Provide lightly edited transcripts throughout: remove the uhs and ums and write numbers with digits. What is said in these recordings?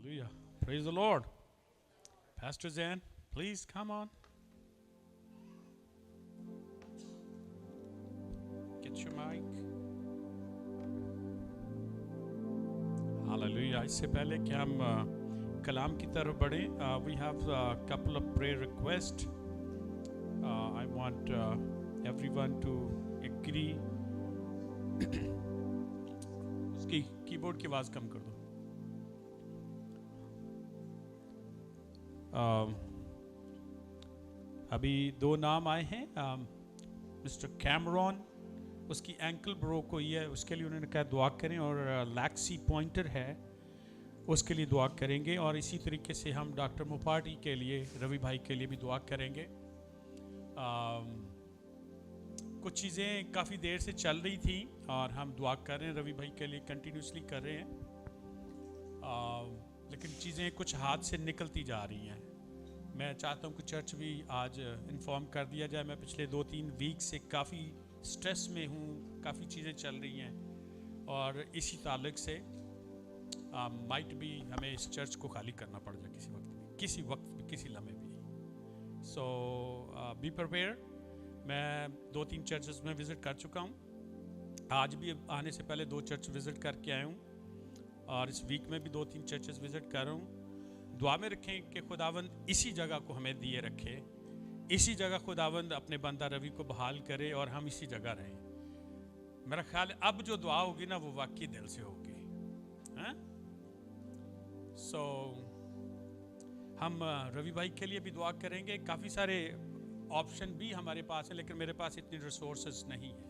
Hallelujah. Praise the Lord. Pastor Zan, please come on. Get your mic. Hallelujah. इससे पहले कि हम कलाम की तरफ बढ़ें, we have a couple of prayer requests. I want everyone to agree. उसकी keyboard की आवाज़ कम कर दो. अभी दो नाम आए हैं. मिस्टर कैमरॉन, उसकी एंकल ब्रोक हुई है, उसके लिए उन्होंने कहा दुआ करें. और लैक्सी पॉइंटर है, उसके लिए दुआ करेंगे. और इसी तरीके से हम डॉक्टर मुपाटी के लिए, रवि भाई के लिए भी दुआ करेंगे. कुछ चीज़ें काफ़ी देर से चल रही थी और हम दुआ कर रहे हैं, रवि भाई के लिए कंटिन्यूसली कर रहे हैं. लेकिन चीज़ें कुछ हाथ से निकलती जा रही हैं. मैं चाहता हूँ कि चर्च भी आज इन्फॉर्म कर दिया जाए. मैं पिछले 2-3 वीक से काफ़ी स्ट्रेस में हूँ, काफ़ी चीज़ें चल रही हैं और इसी ताल्लुक से माइट भी हमें इस चर्च को खाली करना पड़ जाए किसी वक्त भी, किसी लम्हे भी. सो बी प्रिपेयर. मैं 2-3 चर्चेस में विज़िट कर चुका हूँ. आज भी आने से पहले 2 चर्च विज़िट करके आया हूँ और इस वीक में भी 2-3 चर्चेस विज़िट कर रहा हूँ. दुआ में रखें कि खुदावंद इसी जगह को हमें दिए रखे, इसी जगह खुदावंद अपने बंदा रवि को बहाल करे और हम इसी जगह रहें. मेरा ख्याल है अब जो दुआ होगी ना वो वाकई दिल से होगी. सो हम रवि भाई के लिए भी दुआ करेंगे. काफ़ी सारे ऑप्शन भी हमारे पास है लेकिन मेरे पास इतनी रिसोर्सेज नहीं है.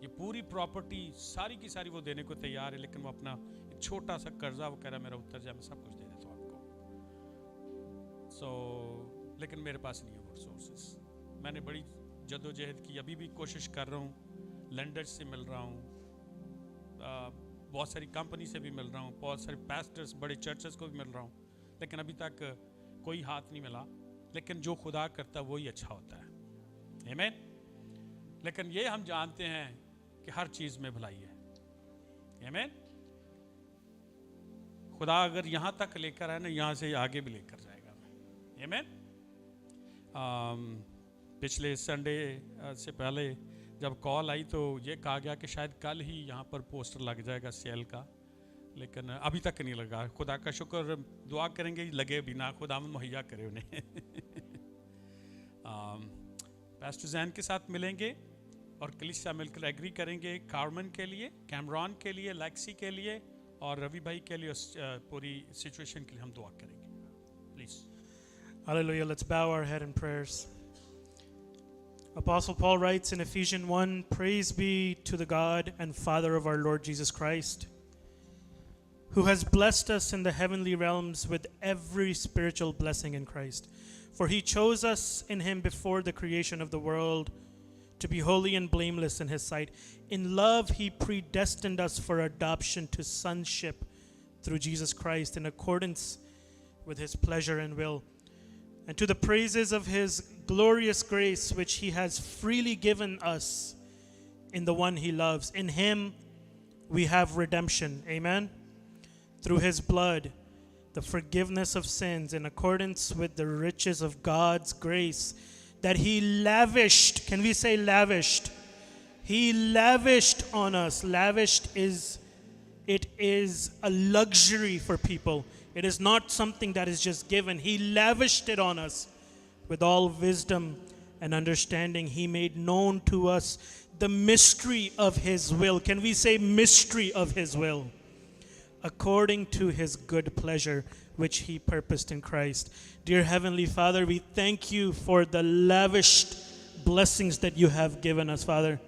ये पूरी प्रॉपर्टी सारी की सारी वो देने को तैयार है, लेकिन वो अपना एक छोटा सा कर्जा वो कह रहा मेरा उतर जाए, मैं सब कुछ दे देता हूँ आपको. लेकिन मेरे पास नहीं है वो रिसोर्सेज. मैंने बड़ी जद्दोजहद की, अभी भी कोशिश कर रहा हूँ. लैंडर्स से मिल रहा हूँ, बहुत सारी कंपनी से भी मिल रहा हूँ, बहुत सारे पास्टर्स, बड़े चर्चेस को भी मिल रहा हूँ, लेकिन अभी तक कोई हाथ नहीं मिला. लेकिन जो खुदा करता वही अच्छा होता है. आमीन. लेकिन ये हम जानते हैं कि हर चीज़ में भलाई है. आमीन. खुदा अगर यहाँ तक लेकर आए ना, यहाँ से आगे भी लेकर जाएगा. आमीन. पिछले संडे से पहले जब कॉल आई तो ये कहा गया कि शायद कल ही यहाँ पर पोस्टर लग जाएगा सेल का, लेकिन अभी तक नहीं लगा. खुदा का शुक्र, दुआ करेंगे लगे भी ना, खुदा मुहैया करे उन्हें. पास्टर जैन के साथ मिलेंगे और कलीसिया मिलकर एग्री करेंगे कार्मन के लिए, कैमरॉन के लिए, लैक्सी के लिए और रवि भाई के लिए. पूरी सिचुएशन के लिए हम दुआ करेंगे. Please. Hallelujah. Let's bow our head in prayers. Apostle Paul writes in Ephesians 1, "Praise be to the God and Father of our Lord Jesus Christ, who has blessed us in the heavenly realms with every spiritual blessing in Christ. For he chose us in him before the creation of the world to be holy and blameless in his sight. In love he predestined us for adoption to sonship through Jesus Christ in accordance with his pleasure and will, and to the praises of his glorious grace which he has freely given us in the one he loves. In him we have redemption." Amen. "Through his blood, the forgiveness of sins in accordance with the riches of God's grace that he lavished." Can we say lavished? He lavished on us. Lavished is a luxury for people. It is not something that is just given. He lavished it on us with all wisdom and understanding. He made known to us the mystery of his will. Can we say mystery of his will? According to his good pleasure, which he purposed in Christ. Dear Heavenly Father, we thank you for the lavished blessings that you have given us, Father.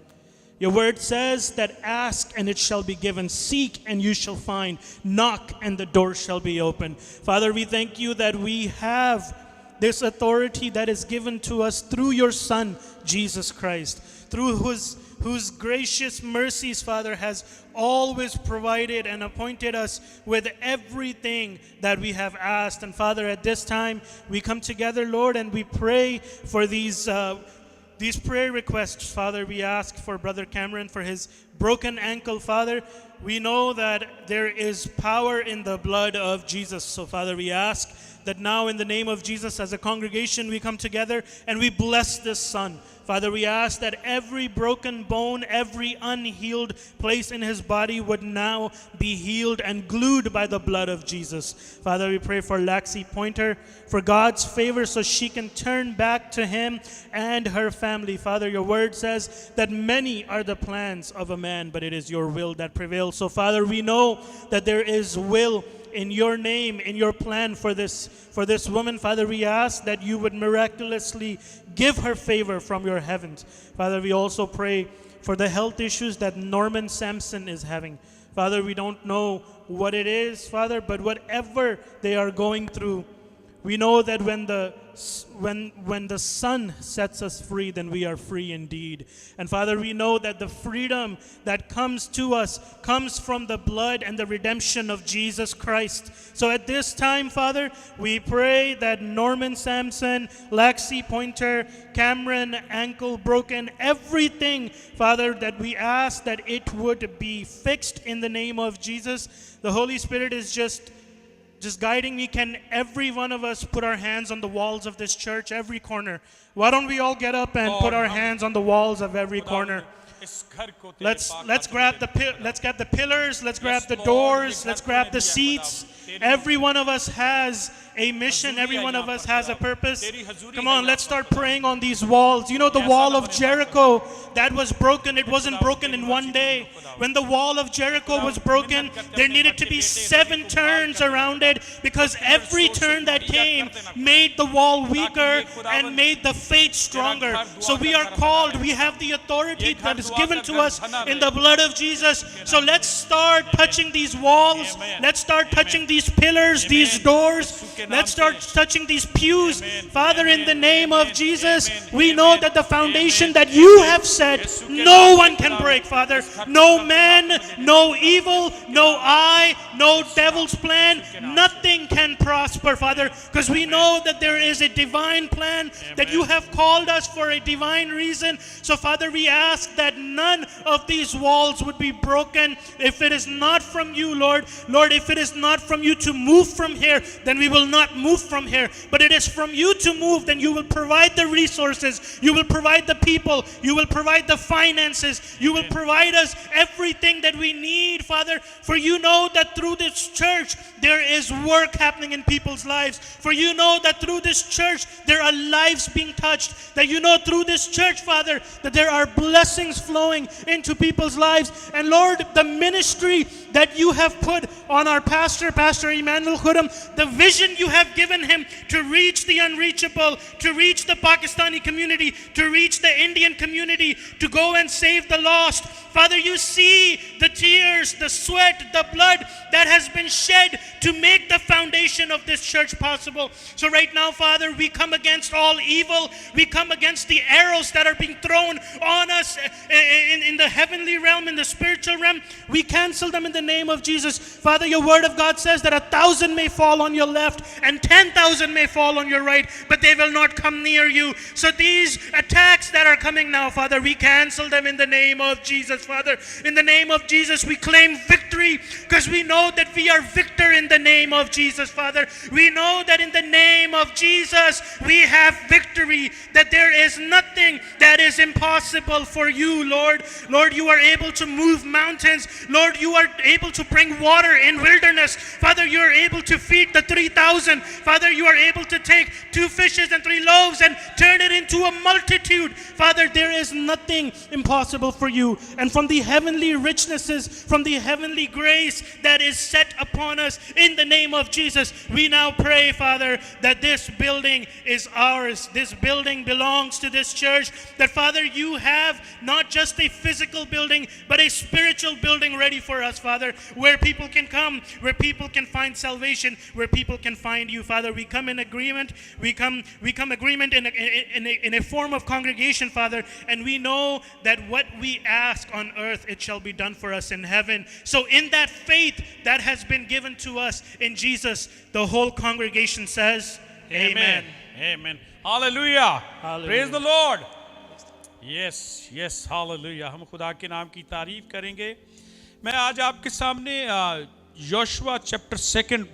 Your word says that ask and it shall be given, seek and you shall find, knock and the door shall be opened. Father, we thank you that we have this authority that is given to us through your Son, Jesus Christ, through whose gracious mercies, Father, has always provided and appointed us with everything that we have asked. And Father, at this time, we come together, Lord, and we pray for these prayer requests. Father, we ask for Brother Cameron, for his broken ankle, Father, we know that there is power in the blood of Jesus. So, Father, we ask that now in the name of Jesus, as a congregation, we come together and we bless this son. Father, we ask that every broken bone, every unhealed place in his body would now be healed and glued by the blood of Jesus. Father, we pray for Laxi Pointer, for God's favor so she can turn back to him and her family. Father, your word says that many are the plans of a man, but it is your will that prevails. So, Father, we know that there is will in your name, in your plan for this woman. Father, we ask that you would miraculously give her favor from your heavens. Father, we also pray for the health issues that Norman Sampson is having. Father, we don't know what it is, Father, but whatever they are going through, we know that when the Son sets us free, then we are free indeed. And Father, we know that the freedom that comes to us comes from the blood and the redemption of Jesus Christ. So at this time, Father, we pray that Norman Sampson, Laxi Pointer, Cameron, ankle broken, everything, Father, that we ask that it would be fixed in the name of Jesus. The Holy Spirit is just guiding me. Can every one of us put our hands on the walls of this church, every corner? Why don't we all get up and put our hands on the walls of every corner? Let's grab the pillars, let's grab the doors, let's grab the seats. Every one of us has a mission, every one of us has a purpose. Come on, let's start praying on these walls. You know, the wall of Jericho that was broken, it wasn't broken in one day. When the wall of Jericho was broken, there needed to be 7 turns around it, because every turn that came made the wall weaker and made the faith stronger. So we are called, we have the authority that is given to us in the blood of Jesus. So let's start touching these walls. Let's start touching these pillars, these doors. Let's start touching these pews. Father, in the name of Jesus, we know that the foundation that you have set, no one can break, Father. No man, no evil, no eye, no devil's plan, nothing can prosper, Father, because we know that there is a divine plan, that you have called us for a divine reason. So, Father, we ask that none of these walls would be broken. If it is not from you, Lord, if it is not from you to move from here, then we will not move from here. But it is from you to move, then you will provide the resources, you will provide the people, you will provide the finances, you will provide us everything that we need, Father. For you know that through this church there is work happening in people's lives. For you know that through this church there are lives being touched. That you know through this church, Father, that there are blessings flowing into people's lives. And Lord, the ministry that you have put on our pastor, Pastor Emmanuel Khurram, the vision you have given him to reach the unreachable, to reach the Pakistani community, to reach the Indian community, to go and save the lost. Father, you see the tears, the sweat, the blood that has been shed to make the foundation of this church possible. So right now, Father, we come against all evil. We come against the arrows that are being thrown on us in the heavenly realm, in the spiritual realm. We cancel them in the name of Jesus. Father, your word of God says that 1,000 may fall on your left and 10,000 may fall on your right, but they will not come near you. So these attacks that are coming now, Father, we cancel them in the name of Jesus, Father. In the name of Jesus, we claim victory, because we know that we are victor in the name of Jesus, Father. We know that in the name of Jesus, we have victory, that there is nothing that is impossible for you, Lord. Lord, you are able to move mountains. Lord, you are able to bring water in wilderness. Father, you are able to feed the 3,000. Father, you are able to take 2 fishes and 3 loaves and turn it into a multitude. Father, there is nothing impossible for you. And from the heavenly richnesses, from the heavenly grace that is set upon us in the name of Jesus, we now pray, Father, that this building is ours. This building belongs to this church. That, Father, you have not just a physical building, but a spiritual building ready for us, Father, where people can come, where people can find salvation, where people can find you, Father. We come in agreement. We come agreement in a form of congregation, Father, and we know that what we ask on earth, it shall be done for us in heaven. So in that faith that has been given to us in Jesus, the whole congregation says, Amen. Amen. Hallelujah. Hallelujah. Praise the Lord. Yes yes hallelujah, हम खुदा के नाम की तारीफ करेंगे। मैं आज आपके सामने योशुआ चैप्टर 2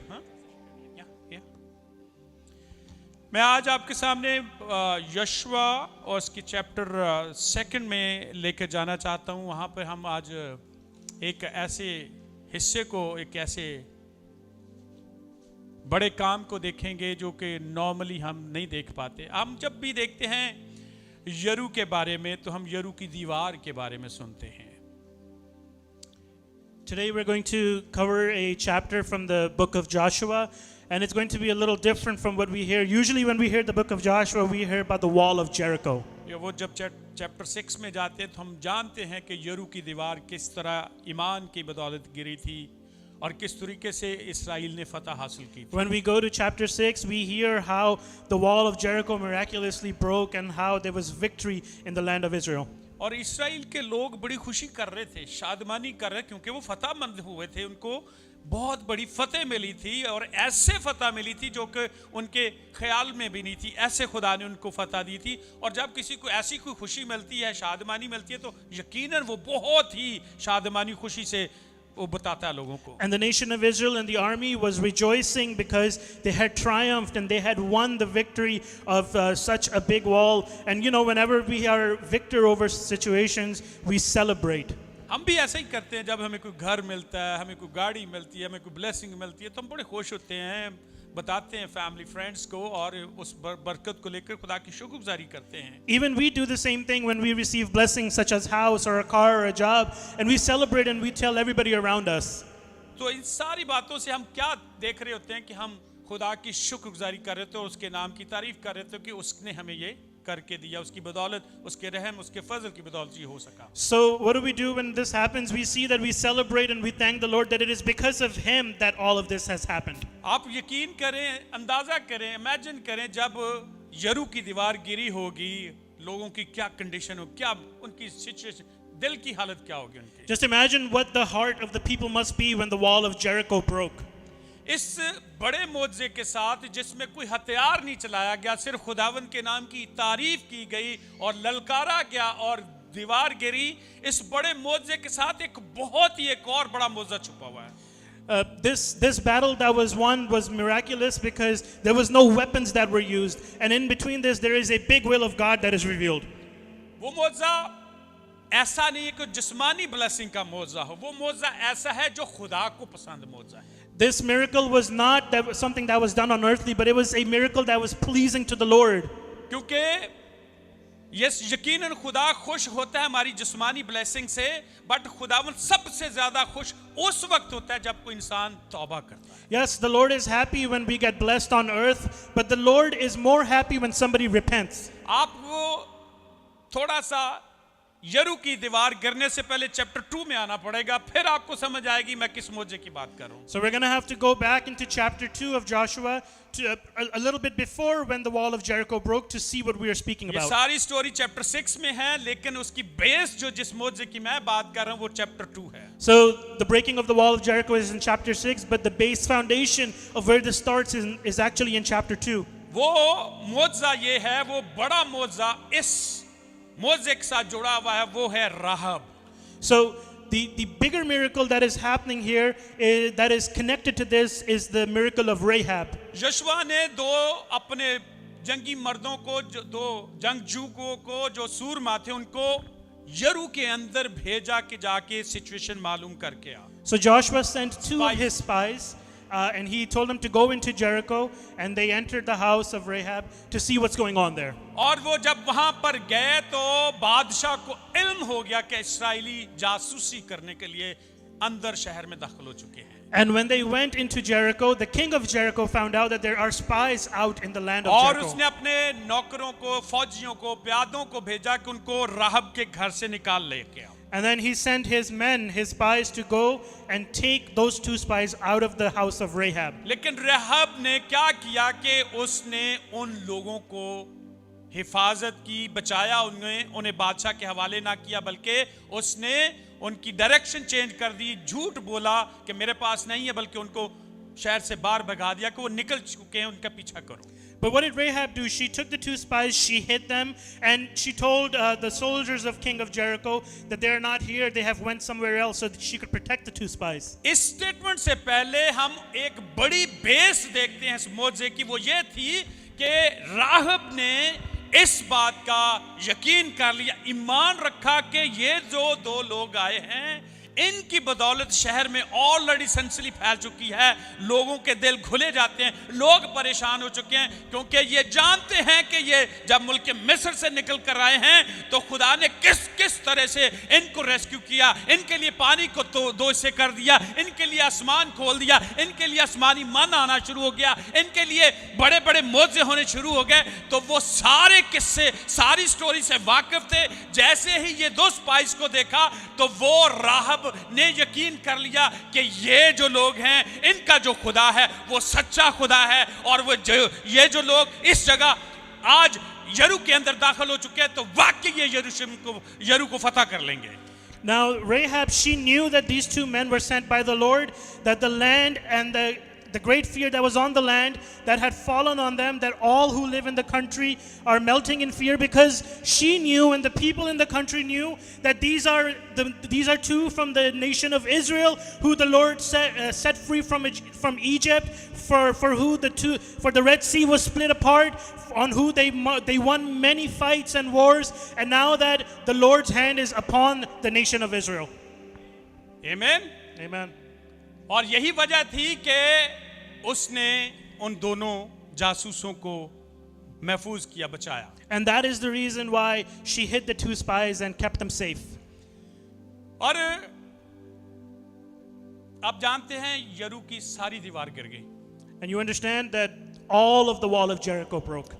मैं आज आपके सामने योशुआ और उसके चैप्टर 2 में लेकर जाना चाहता हूँ। वहाँ पर हम आज एक ऐसे हिस्से को, एक ऐसे बड़े काम को देखेंगे जो कि नॉर्मली हम नहीं देख पाते। हम जब भी देखते हैं यरू के बारे में तो हम यरू की दीवार के बारे में सुनते हैं। Today we're going to cover a chapter from the book of Joshua, and it's going to be a little different from what we hear. Usually when we hear the book of Joshua, we hear about the wall of Jericho. वो जब chapter 6 में जाते हैं तो हम जानते हैं कि यरू की दीवार किस तरह ईमान की बदौलत गिरी थी और किस तरीके से इस्राएल ने फतह हासिल की थी। When we go to chapter 6, we hear how the wall of Jericho miraculously broke and how there was victory in the land of Israel. और इस्राएल के लोग बड़ी खुशी कर रहे थे, शादमानी कर रहे, क्योंकि वो फतहमंद हुए थे, उनको बहुत बड़ी फतेह मिली थी और ऐसे फतह मिली थी जो कि उनके ख्याल में भी नहीं थी। ऐसे खुदा ने उनको फतह दी थी। और जब किसी को ऐसी कोई खुशी मिलती है, शादमानी मिलती है, तो यकीनन वो बहुत ही शादमानी खुशी से वो बताता है लोगों को। And the nation of Israel and the army was rejoicing because they had triumphed and they had won the victory of such a big wall. And you know, whenever we are victor over situations, we celebrate. हम भी ऐसा ही करते हैं। जब हमें कोई घर मिलता है, हमें कोई गाड़ी मिलती है, हमें कोई ब्लेसिंग मिलती है, तो हम बड़े खुश होते हैं, बताते हैं फैमिली फ्रेंड्स को और उस बरकत को लेकर खुदा की शुक्रगुजारी करते हैं। Even we do the same thing when we receive blessings such as house or a car or a job, and we celebrate and we tell everybody around us. तो इन सारी बातों से हम क्या देख रहे होते हैं कि हम खुदा की शुक्रगुजारी कर रहे थे और उसके नाम की तारीफ कर रहे थे कि उसने हमें ये करके दिया, उसकी बदौलत, उसके रहम, उसके फजल की बदौलत ये हो सका। So what do we do when this happens? We see that we celebrate and we thank the Lord that it is because of Him that all of this has happened. आप यकीन करें, अंदाजा करें, इमेजिन करें, जब यरू की दीवार गिरी होगी, लोगों की क्या कंडीशन हो, क्या उनकी सिचुएशन, दिल की हालत क्या होगी उनकी। Just imagine what the heart of the people must be when the wall of Jericho broke. इस बड़े मौजे के साथ जिसमें कोई हथियार नहीं चलाया गया, सिर्फ खुदावंद के नाम की तारीफ की गई और ललकारा गया और दीवार गिरी, इस बड़े मौजे के साथ एक बहुत ही एक और बड़ा मौजा छुपा हुआ है। This battle that was won was miraculous because there was no weapons that were used, and in between this there is a big will of God that is revealed. वो मौजा ऐसा नहीं है कि जिस्मानी ब्लेसिंग का मौजा हो, वो मौजा ऐसा है जो खुदा को पसंद मौजा है। This miracle was not something that was done on earthly, but it was a miracle that was pleasing to the Lord. क्योंकि यस यकीनन खुदा खुश होता है हमारी जिस्मानी ब्लेसिंग से, बट खुदावन सबसे ज्यादा खुश उस वक्त होता है जब कोई इंसान तौबा करता है। Yes, the Lord is happy when we get blessed on earth, but the Lord is more happy when somebody repents. आप वो थोड़ा सा यरू की दीवार गिरने से पहले चैप्टर 2 में आना पड़ेगा, फिर आपको समझ आएगी मैं किस मौजे की बात कर रहा हूं। So we're going to have to go back into chapter 2 of Joshua to a little bit before when the wall of Jericho broke to see what we are speaking ये about. सारी स्टोरी चैप्टर 6 में है, लेकिन उसकी base जो जिस मौजे की मैं बात कर रहा हूं वो चैप्टर 2 है। So the breaking of the wall of Jericho is in chapter 6, but the base foundation of where this starts is actually in chapter 2. वो मौजा ये है, वो बड़ा मौजा इस मौजे के साथ जुड़ा हुआ है, वो है राहब। So the bigger miracle that is happening here that is connected to this is the miracle of Rahab. यशवा ने दो अपने जंगी मर्दों को, दो जंगजू को जो सूरमा थे, उनको यरू के अंदर भेजा कि जाके सिचुएशन मालूम करके आ। So Joshua sent two of his spies and he told them to go into Jericho, and they entered the house of Rahab to see what's going on there. और वो जब वहां पर गए तो बादशाह को इल्म हो गया कि इस्राएली जासूसी करने के लिए अंदर शहर में दाखिल हो चुके हैं। And when they went into Jericho, the king of Jericho found out that there are spies out in the land of और Jericho. उसने अपने नौकरों को, फौजियों को, प्यादों को भेजा कि उनको राहब के घर से निकाल लेके आओ। And then he sent his men, his spies, to go and take those two spies out of the house of Rahab. लेकिन राहब ने क्या किया कि उसने उन लोगों को हिफाजत की, बचाया, उन्हें बादशाह के हवाले ना किया, बल्कि उसने उनकी डायरेक्शन चेंज कर दी, झूठ बोला कि मेरे पास नहीं है, बल्कि उनको शहर से बाहर भगा दिया कि वो निकल चुके हैं, उनका पीछा करो। But what did Rahab do? She took the two spies, she hid them, and she told the soldiers of King of Jericho that they're not here, they have went somewhere else, so that she could protect the two spies. इस statement से पहले हम एक बड़ी base देखते हैं इस मौजे की, वो ये थी कि राहब ने इस बात का यकीन कर लिया, ईमान रखा कि ये जो दो लोग आए हैं इनकी बदौलत शहर में ऑलरेडी सनसनी फैल चुकी है, लोगों के दिल खुले जाते हैं, लोग परेशान हो चुके हैं, क्योंकि ये जानते हैं कि ये जब मुल्क मिस्र से निकल कर आए हैं तो खुदा ने किस किस तरह से इनको रेस्क्यू किया, इनके लिए पानी को तो दो हिस्से कर दिया, इनके लिए आसमान खोल दिया, इनके लिए आसमानी मन आना शुरू हो गया, इनके लिए बड़े बड़े मौजे होने शुरू हो गए। तो वो सारे किस्से, सारी स्टोरी से वाकिफ थे। जैसे ही ये दो स्पाइस को देखा तो वो राहब ने यकीन कर लिया कि ये जो लोग हैं इनका जो खुदा है वो सच्चा खुदा है, और वो ये जो लोग इस जगह आज यरू के अंदर दाखिल हो चुके हैं तो वाकई ये यरू को फतह कर लेंगे। Now Rahab, she knew that these two men were sent by the Lord, that the land and the great fear that was on the land that had fallen on them, that all who live in the country are melting in fear, because she knew and the people in the country knew that these are two from the nation of Israel who the Lord set free from Egypt, for the Red Sea was split apart, on who they won many fights and wars, and now that the Lord's hand is upon the nation of Israel. Amen. Amen. और यही वजह थी कि उसने उन दोनों जासूसों को महफूज किया, बचाया। And that is the reason why she hid the two spies and kept them safe. और आप जानते हैं यरू की सारी दीवार गिर गई। And you understand that all of the wall of Jericho broke.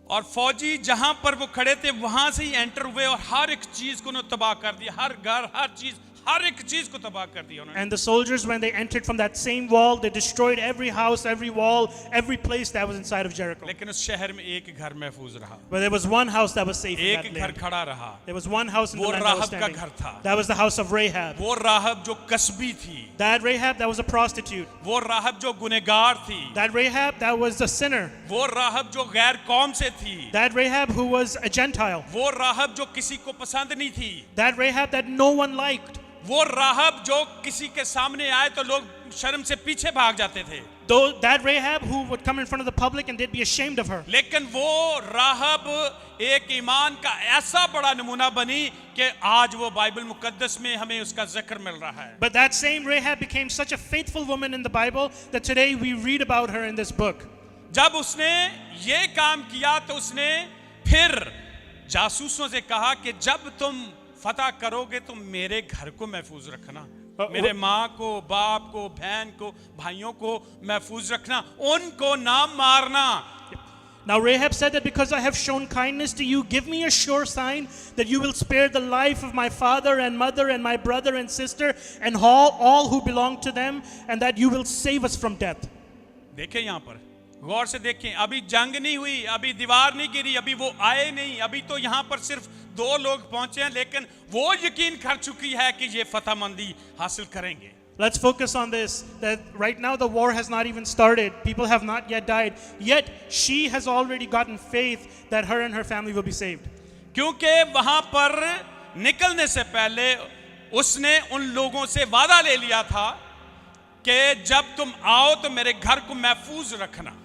और फौजी जहां पर वो खड़े थे वहां से ही एंटर हुए और हर एक चीज को उन्होंने तबाह कर दिया, हर घर, हर चीज, हर एक चीज को तबाह कर दिया उन्होंने। And the soldiers, when they entered from that same wall, they destroyed every house, every wall, every place that was inside of Jericho. लेकिन उस शहर में एक घर महफूज रहा, But there was one house that was safe in that एक घर land. खड़ा रहा। There was one house in the वो land that was राहब का standing. घर था। That was the house of Rahab. वो राहब जो कसबी थी, That Rahab, that was a prostitute. वो राहब जो गुनहगार थी, That Rahab, that was a sinner. वो राहब जो गैर कौम से थी, That Rahab who was a Gentile. वो राहब जो किसी को पसंद नहीं थी, That Rahab that no one liked. वो राहब जो किसी के सामने आए तो लोग शर्म से पीछे भाग जाते थे। Though that Rahab who would come in front of the public and they'd be ashamed of her. लेकिन वो राहब एक ईमान का ऐसा बड़ा नमूना बनी कि आज वो बाइबल मुकद्दस में हमें उसका जिक्र मिल रहा है। But that same Rahab became such a faithful woman in the Bible that today we read about her in this book. जब उसने ये काम किया तो उसने फिर जासूसों से कहा कि जब तुम फतह करोगे तो मेरे घर को महफूज रखना, मेरे माँ को, बाप को, बहन को, भाइयों को महफूज रखना, उनको ना मारना। Now Rahab said that because I have shown kindness to you, give me a sure sign that you will spare the life of my father and mother and my brother and sister and all who belong to them, and that you will save us from death. देखें यहाँ पर गौर से देखें, अभी जंग नहीं हुई, अभी दीवार नहीं गिरी, अभी वो आए नहीं, अभी तो यहाँ पर सिर्फ दो लोग पहुंचे हैं, लेकिन वो यकीन कर चुकी है कि ये फतहमंदी हासिल करेंगे। Let's focus on this, that right now the war has not even started. People have not yet died. Yet she has already gotten faith that her and her family will be saved. क्योंकि वहां पर निकलने से पहले उसने उन लोगों से वादा ले लिया था कि जब तुम आओ तो मेरे घर को महफूज रखना।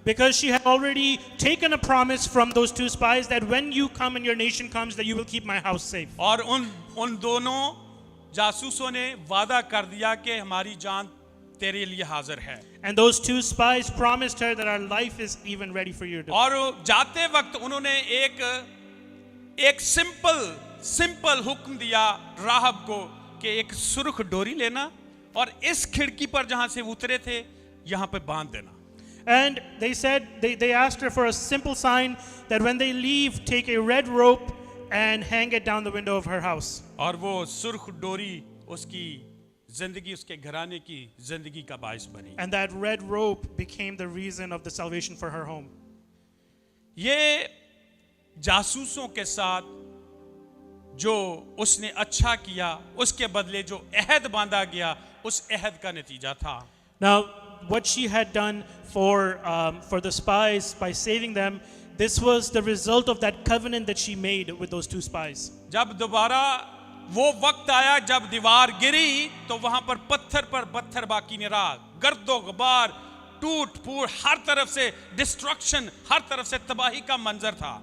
Because she had already taken a promise from those two spies that when you come and your nation comes, that you will keep my house safe. और उन दोनों जासूसों ने वादा कर दिया कि हमारी जान तेरे लिए हाजिर है। And those two spies promised her that our life is even ready for you to. और जाते वक्त उन्होंने एक सिंपल हुक्म दिया राहब को कि एक सुर्ख डोरी लेना और इस खिड़की पर जहां से उतरे थे यहां पे बांध देना। And they said, they asked her for a simple sign that when they leave, take a red rope and hang it down the window of her house. और वो सुर्ख डोरी उसकी जिंदगी, उसके घराने की जिंदगी का बाइस बनी। And that red rope became the reason of the salvation for her home. ये जासूसों के साथ जो उसने अच्छा किया, उसके बदले जो अहद बांधा गया, उस अहद का नतीजा था। Now, what she had done for the spies by saving them, this was the result of that covenant that she made with those two spies. जब दोबारा वो वक्त आया जब दीवार गिरी तो वहां पर पत्थर बाकी नहीं रहा, गर्दो गुबार, टूट फूट, हर तरफ से डिस्ट्रक्शन, हर तरफ से तबाही का मंजर था.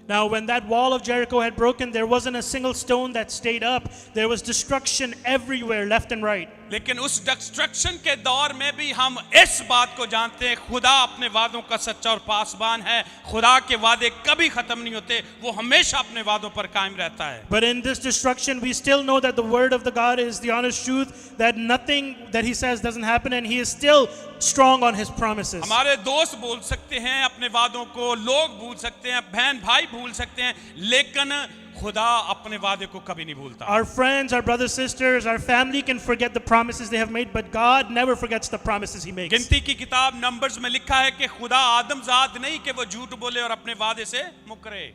Now, when that wall of Jericho had broken, there wasn't a single stone that stayed up. There was destruction everywhere, left and right. लेकिन उस डिस्ट्रक्शन के दौर में भी हम इस बात को जानते हैं, खुदा अपने वादों का सच्चा और पासबान है. खुदा के वादे कभी खत्म नहीं होते, वो हमेशा अपने वादों पर कायम रहता है. But in this destruction, we still know that the word of the God is the honest truth, that nothing that he says doesn't happen, and he is still strong on his promises. हमारे दोस्त भूल सकते हैं अपने वादों को, लोग भूल सकते हैं, बहन भाई भूल सकते हैं, लेकिन खुदा अपने वादे को कभी नहीं भूलता. Our friends, our brothers, sisters, our family can forget the promises they have made, but God never forgets the promises he makes. गिनती की किताब नंबर्स में लिखा है कि खुदा आदमजाद नहीं कि वो झूठ बोले और अपने वादे से मुकरे.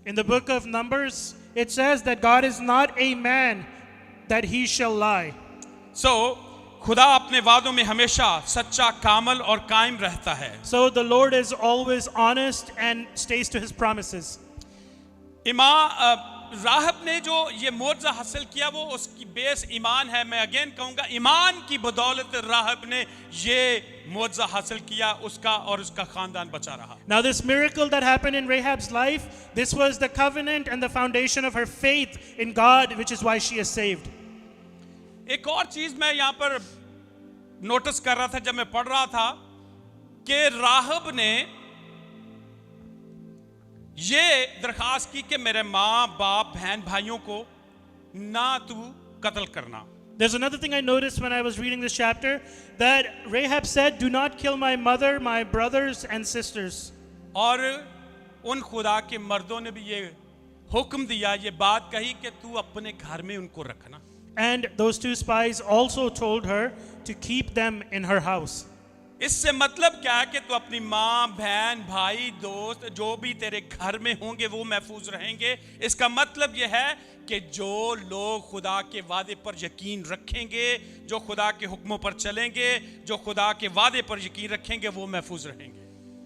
In the book of Numbers, it says that God is not a man that he shall lie. So खुदा अपने वादों में हमेशा सच्चा, कामल और कायम रहता है. So the Lord is always honest and stays to his promises. राहब ने जो ये मोर्जा हासिल किया वो उसकी बेस ईमान है. मैं अगेन कहूंगा, ईमान की बदौलत राहब ने ये मोर्जा हासिल किया, उसका और उसका खानदान बचा रहा. Now this miracle that happened in Rahab's life, this was the covenant and the foundation of her faith in God, which is why she is saved. एक और चीज मैं यहाँ पर नोटिस कर रहा था जब मैं पढ़ रहा था कि राहब ने ये दरखास्त की कि मेरे माँ बाप बहन भाइयों को ना तू कत्ल करना. There's another thing I noticed when I was reading this chapter, that Rahab said, "Do not kill my mother, my brothers and sisters." और उन खुदा के मर्दों ने भी ये हुक्म दिया, ये बात कही कि तू अपने घर में उनको रखना. And those two spies also told her to keep them in her house. इससे मतलब क्या है कि तू अपनी माँ बहन भाई दोस्त जो भी तेरे घर में होंगे वो महफूज रहेंगे. इसका मतलब यह है कि जो लोग खुदा के वादे पर यकीन रखेंगे, जो खुदा के हुक्मों पर चलेंगे, जो खुदा के वादे पर यकीन रखेंगे, वो महफूज रहेंगे.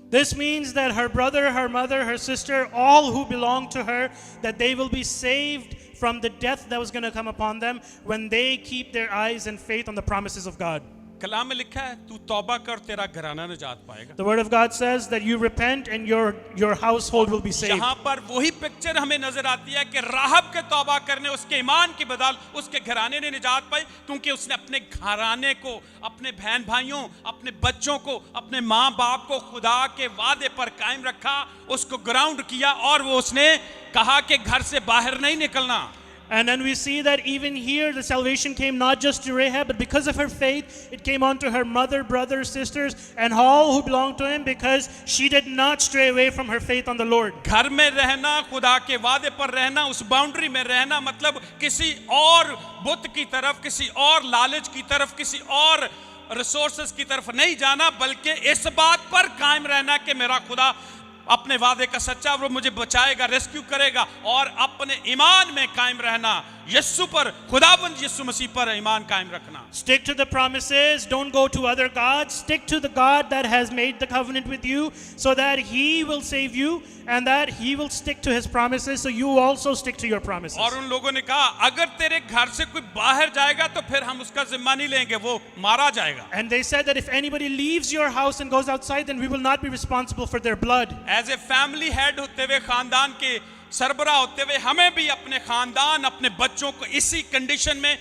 This means that her brother, her mother, her sister, all who belong to her, that they will be saved from the death that was going to come upon them when they keep their eyes and faith on the promises of God. कलाम में लिखा है तू तौबा कर, तेरा घराना निजात पाएगा. The word of God says that you repent and your household will be saved. यहाँ पर वही पिक्चर हमें नजर आती है कि राहब के तौबा करने, उसके ईमान की बदौलत उसके घराने ने निजात पाई, क्योंकि उसने अपने घराने को, अपने बहन भाइयों, अपने बच्चों को, अपने माँ बाप को खुदा के वादे पर कायम रखा, उसको ग्राउंड किया और वो उसने कहा कि घर से बाहर नहीं निकलना. And then we see that even here the salvation came not just to Rahab, but because of her faith, it came on to her mother, brothers, sisters, and all who belonged to him, because she did not stray away from her faith on the Lord. घर में रहना, खुदा के वादे पर रहना, उस boundary में रहना, मतलब किसी और बुत की तरफ, किसी और लालच की तरफ, किसी और रिसोर्सेस की तरफ नहीं जाना, बल्कि इस बात पर कायम रहना कि मेरा खुदा अपने वादे का सच्चा, वो मुझे बचाएगा, रेस्क्यू करेगा, और अपने ईमान में कायम रहना, यीशु पर, खुदावंद यीशु मसीह पर ईमान कायम रखना. Stick to the promises, don't go to other gods, stick to the God that has made the covenant with you, so that he will save you and that he will stick to his promises, so you also stick to your promises. और उन लोगों ने कहा अगर तेरे घर से कोई बाहर जाएगा तो फिर हम उसका जिम्मा नहीं लेंगे, वो मारा जाएगा. And they said that if anybody leaves your house and goes outside, then we will not be responsible for their blood. As a family head होते हुए, खानदान के सरबराह होते हुए, हमें भी अपने खानदान, अपने बच्चों को इसी कंडीशन में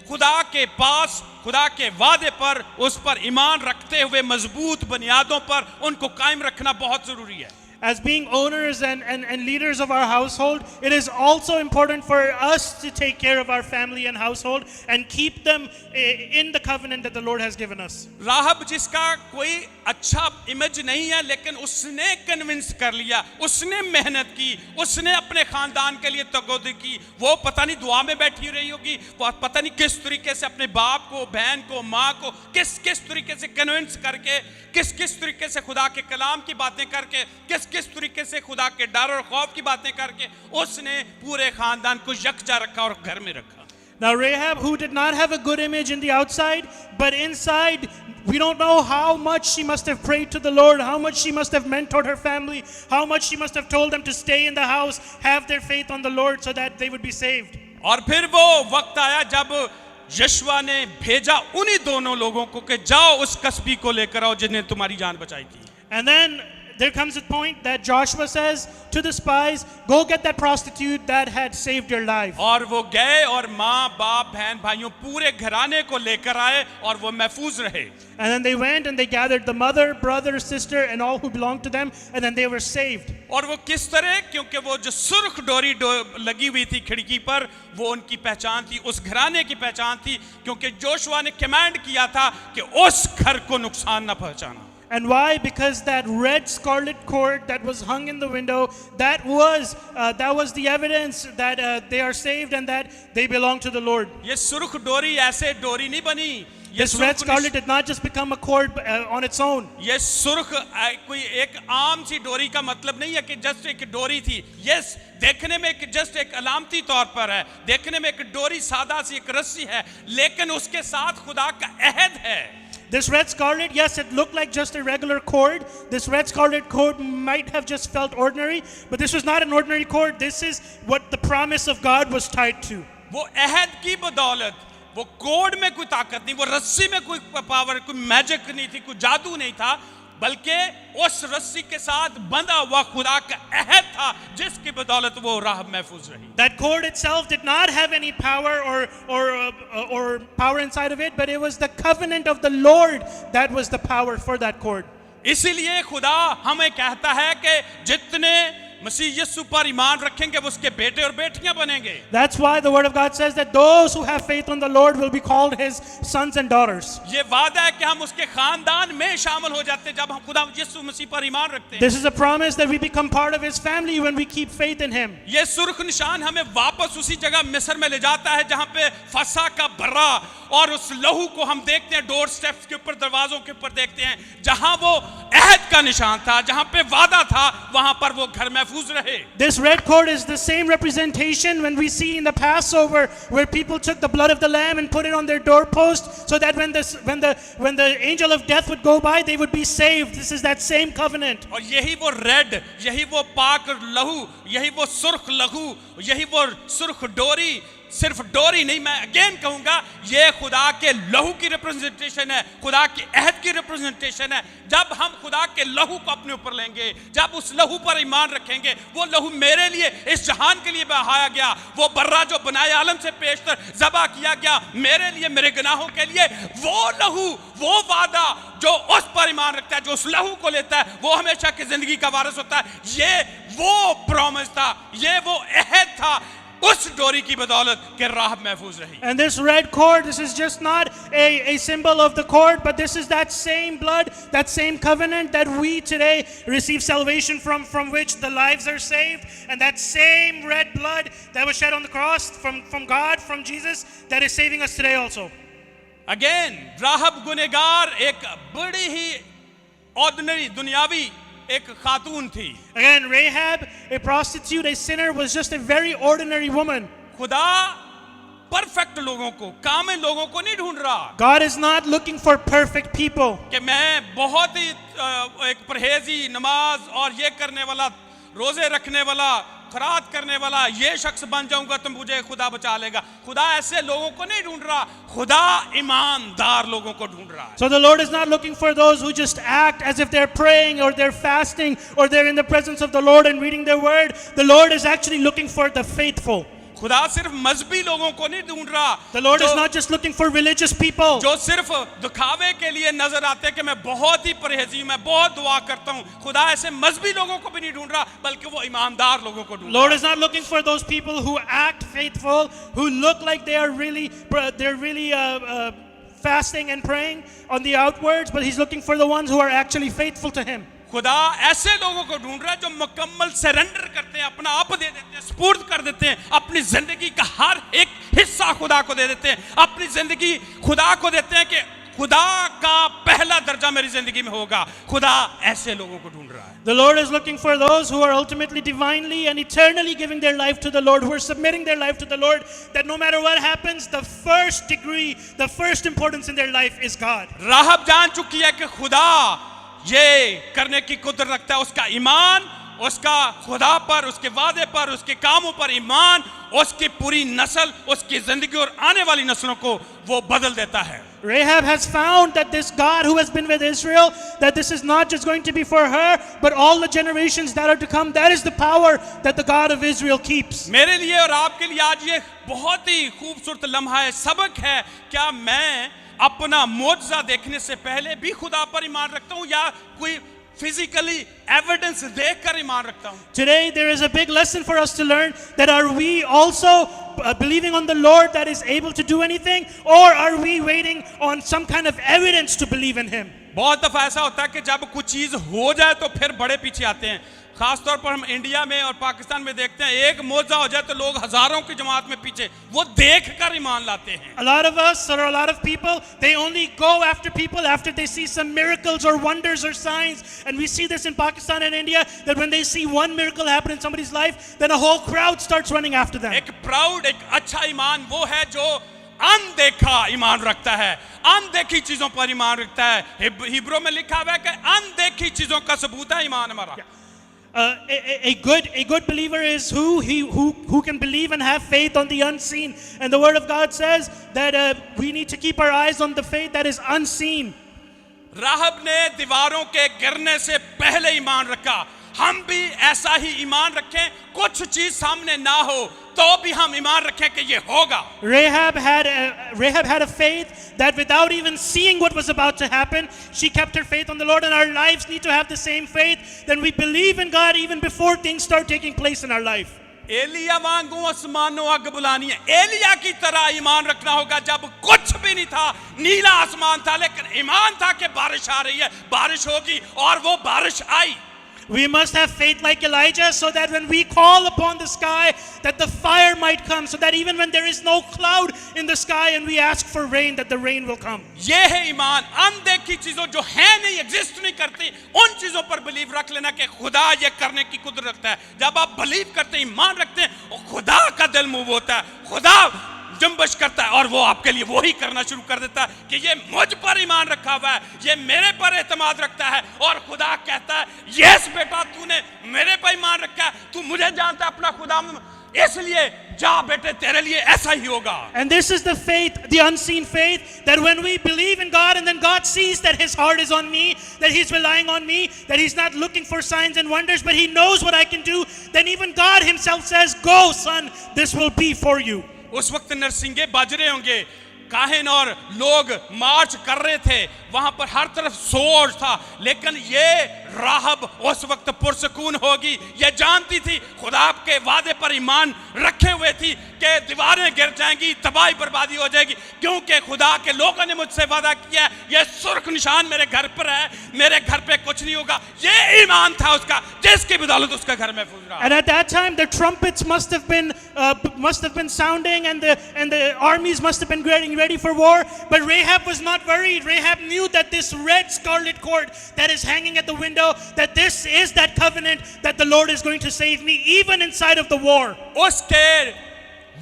खुदा के पास, खुदा के वादे पर, उस पर ईमान रखते हुए मजबूत बुनियादों पर उनको कायम रखना बहुत जरूरी है. As being owners and leaders of our household, it is also important for us to take care of our family and household and keep them in the covenant that the Lord has given us. राहब जिसका कोई अच्छा image नहीं है, लेकिन उसने convince कर लिया, उसने मेहनत की, उसने अपने खानदान के लिए तगोदी की. वो पता नहीं दुआ में बैठी रही होगी, वो पता नहीं किस तरीके से अपने बाप को, बहन को, माँ को किस तरीके से कन्विंस करके, किस तरीके से खुदा के कलाम की बातें करके, किस तरीके से खुदा के डर और खौफ की बातें करके उसने पूरे खानदान को यकजा रखा और घर में रखा. Now Rahab, who did not have a good image in the outside, but inside We don't know how much she must have prayed to the Lord, how much she must have mentored her family, how much she must have told them to stay in the house, have their faith on the Lord so that they would be saved. और फिर वो वक्त आया जब यशवा ने भेजा उन्हीं दोनों लोगों को कि जाओ उस कस्बी को लेकर आओ जिन्हें तुम्हारी जान बचाई थी. And then there comes a point that Joshua says to the spies, go get that prostitute that had saved your life. और वो गए और माँ बाप बहन भाइयों पूरे घराने को लेकर आए और वो महफूज रहे. And then they went and they gathered the mother, brother, sister and all who belonged to them, and then they were saved. और वो किस तरह, क्योंकि वो जो सुर्ख डोरी लगी हुई थी खिड़की पर, वो उनकी पहचान थी, उस घराने की पहचान थी, क्योंकि जोशुआ ने कमांड किया था कि उस घर को नुकसान न पहुंचाना. And why? Because that red scarlet cord that was hung in the window, that was the evidence that they are saved and that they belong to the Lord. ये सुर्ख डोरी ऐसे डोरी नहीं बनी. This red scarlet did not just become a cord on its own. ये सुर्ख कोई एक आम सी डोरी का मतलब नहीं है कि जस्ट एक डोरी थी. यस, देखने में एक जस्ट एक अलामती तौर पर है, देखने में एक डोरी सादा सी एक रस्सी है, लेकिन उसके साथ खुदा का अहद है. This red scarlet, yes, it looked like just a regular cord. This red scarlet cord might have just felt ordinary, but this was not an ordinary cord. This is what the promise of God was tied to. वो अहद की बदौलत, वो code में कोई ताकत नहीं, वो रस्सी में कोई पावर, कोई मैजिक नहीं थी, कोई जादू नहीं था, बल्कि उस रस्सी के साथ बंधा हुआ खुदा का अहद था जिसकी बदौलत वो राह महफूज रही. That cord itself did not have any power or power inside of it, but it was the covenant of the Lord that was the power for that cord. इसीलिए खुदा हमें कहता है कि जितने मसीह यीशु पर ईमान रखेंगे वो उसके बेटे और बेटियां बनेंगे. That's why the word of God says that those who have faith on the Lord will be called his sons and daughters. ये वादा है कि हम उसके खानदान में शामिल हो जाते हैं जब हम खुदा यीशु मसीह पर ईमान रखते हैं. This is a promise that we become part of his family when we keep faith in him. ये सुर्ख निशान हमें वापस उसी जगह मिस्र में ले जाता है जहां पे फसा का बर्रा और उस लहू को हम देखते हैं, डोर स्टेप्स के ऊपर, दरवाजों के ऊपर देखते हैं, जहां वो अहद का निशान था, जहां पे वादा था, वहां पर वो घर महफूज रहे. This red cord is the same representation when we see in the Passover where people took the blood of the lamb and put it on their doorpost so that when the angel of death would go by they would be saved. This is that same covenant. और यही वो red, यही वो पाक लहू, यही वो सुर्ख लहू, यही वो सुर्ख डोरी, सिर्फ डोरी नहीं, मैं अगेन कहूंगा, ये खुदा के लहू की रिप्रेजेंटेशन है, खुदा के अहद की रिप्रेजेंटेशन है. जब हम खुदा के लहू को अपने ऊपर लेंगे, जब उस लहू पर ईमान रखेंगे, वो लहू मेरे लिए, इस जहान के लिए बहाया गया, वो बर्रा जो बनाए आलम से पेशतर ज़बा किया गया मेरे लिए, मेरे गुनाहों के लिए, वो लहू, वो वादा जो उस पर ईमान रखता है, जो उस लहू को लेता है, वो हमेशा की जिंदगी का वारिस होता है. ये वो प्रॉमिस था, ये वो अहद था, उस डोरी की बदौलत के राह महफूज रही. And this red cord, this is just not a symbol of the cord, but this is that same blood, that same covenant that we today receive salvation from which the lives are saved, and that same red blood that was shed on the cross from God, from Jesus, that is saving us today also. Again, राहब गुनहगार एक बड़ी ही ordinary दुनियावी एक खातून थी. Again, Rahab, a prostitute, a sinner, was just a very ordinary woman. खुदा perfect लोगों को, कामिल लोगों को नहीं ढूंढ रहा. God is not looking for perfect people. कि मैं बहुत ही एक परहेजी, नमाज और ये करने वाला, रोजे रखने वाला, खरात करने वाला ये शख्स बन जाऊंगा तो मुझे खुदा बचा लेगा. खुदा ऐसे लोगों को नहीं ढूंढ रहा, खुदा ईमानदार लोगों को ढूंढ रहा है. So the Lord is not looking for those who just act as if they're praying or they're fasting or they're in the presence of the Lord and reading their word. The Lord is actually looking for the faithful. खुदा सिर्फ मजहबी लोगों को नहीं ढूंढ रहा. The Lord is not just looking for religious people. जो सिर्फ दिखावे के लिए नजर आते हैं कि मैं बहुत ही परहेजी, मैं बहुत दुआ करता हूं. खुदा ऐसे मजहबी लोगों को भी नहीं ढूंढ रहा, बल्कि वो ईमानदार लोगों को ढूंढ रहा. Lord is not looking for those people who act faithful, who look like they're really fasting and praying on the outwards, but he's looking for the ones who are actually faithful to him. खुदा ऐसे लोगों को ढूंढ रहा है जो मुकम्मल surrender करते हैं, अपना आप दे देते हैं, स्पुर्द कर देते हैं, अपनी जिंदगी का हर एक हिस्सा खुदा को दे देते हैं, अपनी जिंदगी खुदा को देते हैं कि खुदा का पहला दर्जा मेरी जिंदगी में होगा। खुदा ऐसे लोगों को ढूंढ रहा है। The Lord is looking for those who are ultimately divinely and eternally giving their life to the Lord, who are submitting their life to the Lord, that no matter what happens, the first degree, the first importance in their life is God. राहब जान चुकी है कि खुदा ये करने की कुदरत रखता है। उसका ईमान, उसका खुदा पर, उसके वादे पर, उसके कामों पर ईमान, उसकी पूरी नस्ल, उसकी जिंदगी और आने वाली नस्लों को वो बदल देता है। Rahab has found that this God who has been with Israel, that this is not just going to be for her, but all the generations that are to come. That is the power that the God of Israel keeps. मेरे लिए और आपके लिए आज ये बहुत ही खूबसूरत लम्हा है, सबक है। क्या मैं अपना मौजज़ा देखने से पहले भी खुदा पर ईमान रखता हूँ या कोई physically evidence देखकर ईमान रखता हूँ? Today there is a big lesson for us to learn, that are we also believing on the Lord that is able to do anything, or are we waiting on some kind of evidence to believe in him? बहुत दफा ऐसा होता है कि जब कुछ चीज हो जाए तो फिर बड़े पीछे आते हैं। खास तौर पर हम इंडिया में और पाकिस्तान में देखते हैं, एक मौजज़ा हो जाए तो लोग हजारों की जमात में पीछे वो देख कर ईमान लाते हैं। A lot of us, or a lot of people, they only go after people after they see some miracles or wonders or signs. And we see this in Pakistan and India, that when they see one miracle happen in somebody's life, then a whole crowd starts running after them. एक proud, एक अच्छा ईमान वो है जो अनदेखा ईमान रखता है, अनदेखी चीजों पर ईमान रखता है। हिब्रू में लिखा हुआ है कि अनदेखी चीजों का सबूत है ईमान हमारा। A good believer is who can believe and have faith on the unseen. And the Word of God says that we need to keep our eyes on the faith that is unseen. राहब ने दीवारों के गिरने से पहले ईमान रखा। हम भी ऐसा ही ईमान रखें, कुछ चीज सामने ना हो तो भी हम ईमान रखें कि ये होगा। Rahab had a faith that without even seeing what was about to happen, she kept her faith on the Lord, and our lives need to have the same faith. Then we believe in God even before things start taking place in our life. Elia वांगू आसमानों आग बुलानी है। एलिया की तरह ईमान रखना होगा। जब कुछ भी नहीं था, नीला आसमान था, लेकिन ईमान था कि बारिश आ रही है, बारिश होगी, और वो बारिश आई। We must have faith like Elijah, so that when we call upon the sky, that the fire might come, so that even when there is no cloud in the sky and we ask for rain, that the rain will come. ये है ईमान। अनदेखी चीजों जो है नहीं, exist नहीं करती, उन चीजों पर बिलीव रख लेना कि खुदा ये करने की कुदरत रखता है। जब आप बिलीव करते हैं, ईमान रखते हैं, और खुदा का दिल मूव होता है, खुदा जंबश करता है और वो आपके लिए वही करना शुरू कर देता है कि ये मुझ पर ईमान रखा हुआ है, ये मेरे पर एतमाद रखता है। और खुदा कहता है, यस बेटा, तूने मेरे पर ईमान रखा है, तू मुझे जानता है अपना खुदा, इसलिए जा बेटे, तेरे लिए ऐसा ही होगा। And this is the faith, the unseen faith, that when we believe in God and then God sees that his heart is on me, that he's relying on me, that he's not looking for signs and wonders, but he knows what I can do, then even God himself says, go son, this will be for you. उस वक्त नरसिंगे बज रहे होंगे, काहिन और लोग मार्च कर रहे थे, वहां पर हर तरफ शोर था, लेकिन ये राहब उस वक्त पुरसकून होगी। ये जानती थी, खुदा के वादे पर ईमान रखे हुए थी कि दीवारें गिर जाएंगी, तबाही बर्बादी हो जाएगी, क्योंकि खुदा के लोगों ने मुझसे वादा किया है, ये सुर्ख निशान मेरे घर पर है, मेरे घर पे कुछ नहीं होगा। ये ईमान था उसका, जिसकी बदौलत उसका घर महफूज रहा। And at that time the trumpets must have been sounding, and the armies must have been getting ready for war, but Rahab was not worried. Rahab knew that this red scarlet cord that is hanging at the window, that this is that covenant that the Lord is going to save me even inside of the war. उसके